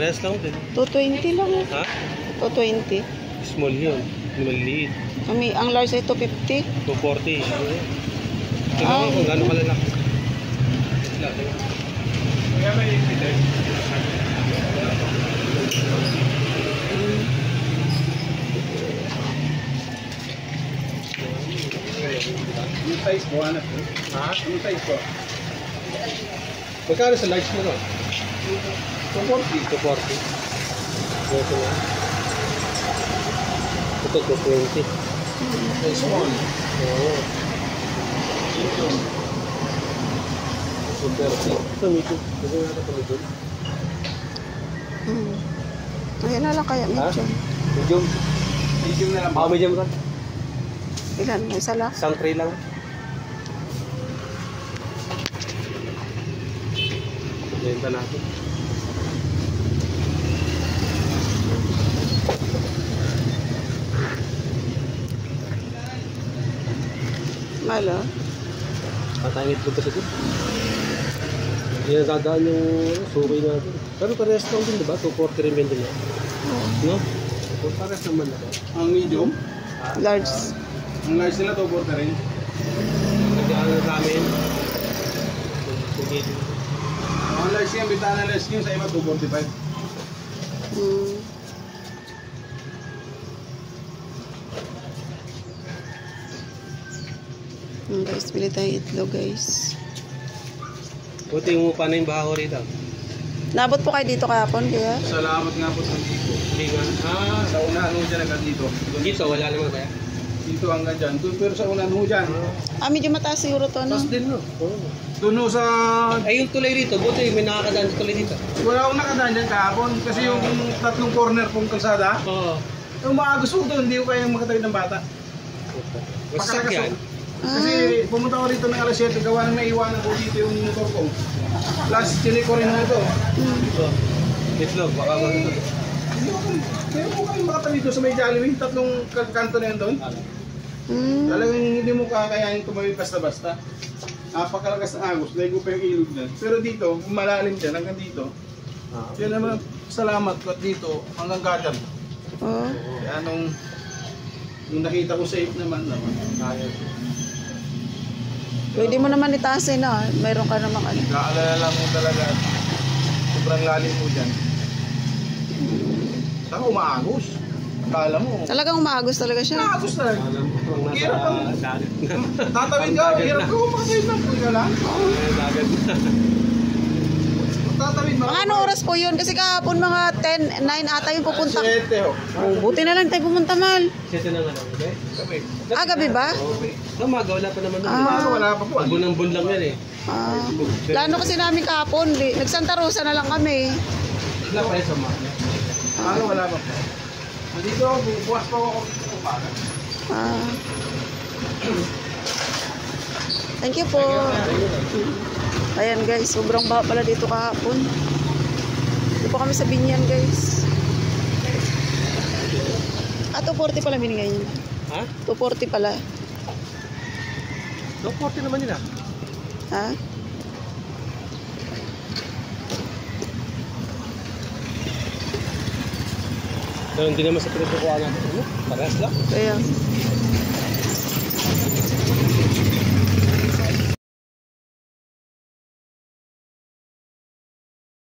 Parehas lang din. 220 lang. Ha? 220. Small yun. Maliit. Ang large ay 250. 240. Tingnan mo kung gano'ng kalalaki. Kaya may ipitay. Yung size po, anak po? Ha? Yung size po? Magkano sa large mo no? 240. 240. Ito na. Ito 220. Small. Oo. Super. Ito medyo. Ito nga ito medyo. Ayan na lang kaya medium. Medium. Medium na lang po. Medium ka. Ilan? Isa lang? Isang tray lang. Benta natin. Malo? Patangit ko kasi dito. Hindi na dadaan yung sukay natin. Pero parehas lang din, diba? 240 rin din niya. No? Parehas naman ako. Ang medium? Large. Ang large nila 240 rin. Nag-ano namin. Ang large yung bitana large yung sa iba 245. Guys, bili tayong itlog guys. Buti yung upa na yung baho rito. Nabot po kayo dito kahapon kaya? Salamat nga po sa dito. Hindi nga. Sa unahan ho dyan hanggang dito. Dito wala naman kaya? Dito hanggang dyan. Pero sa unahan ho dyan. Medyo mataas siguro to, no? Tapos din no? Doon ho sa... Ay yung tulay dito, buti may nakakadaan sa tulay dito. Wala akong nakadaan dyan kahapon. Kasi yung tatlong corner pong kalsada. Oo. Yung maagos ho doon, hindi ko kayang makatawid ng bata. Masasakyan. Kasi pumunta ko rito ng alas 7, gawa ng naiwanan ko dito yung motor ko. Last, chinik ko rin mo ito. Itlog, baka ba ito? Kaya mo kayong makatawid doon sa may Jollibee, tatlong kanto na yan doon. Talagang hindi mo kakayanin tumawid basta-basta. Napakalakas ng agos, lego pa yung ilog na. Pero dito, malalim dyan hanggang dito. Yan naman, salamat ko at dito hanggang gatan. Kaya nung nakita ko safe naman. Pwede mo naman itaasin na. Mayroon ka naman ano. Kaalala lang mo talaga. Sobrang lalim mo dyan. Saka umaagos. Akala mo. Talagang umaagos talaga siya. Umaagos talaga. Alam mo kung Hirap ang... nasa Tatawid ka. Hirap ka. Umakatawid lang. Ka lang. dagat na. Tatawid mo. Mga anong oras po yun? Kasi kahapon mga 10, 9 ata yung pupunta. 7 ho. Buti na lang tayo pumunta, Mal. Sito na nga lang, okay? Gabi. Gabi ba? Umaga, wala pa naman nun. Wala pa po. Bunang-bun lang yan eh. Plano kasi namin kahapon. Nagsanta Rosa na lang kami. Wala pa yun sa mga. Wala pa po. Dito ako, bukas pa ako umaga. Thank you po. Ayan guys, sobrang baha pala dito kahapon. Dito po kami sa Binyan guys. 240 pala binigay niya. Ha? 240 pala. 240 naman yun ah. Ha? Pero hindi naman sa pinagkukuha natin. Parehas lang. Kaya.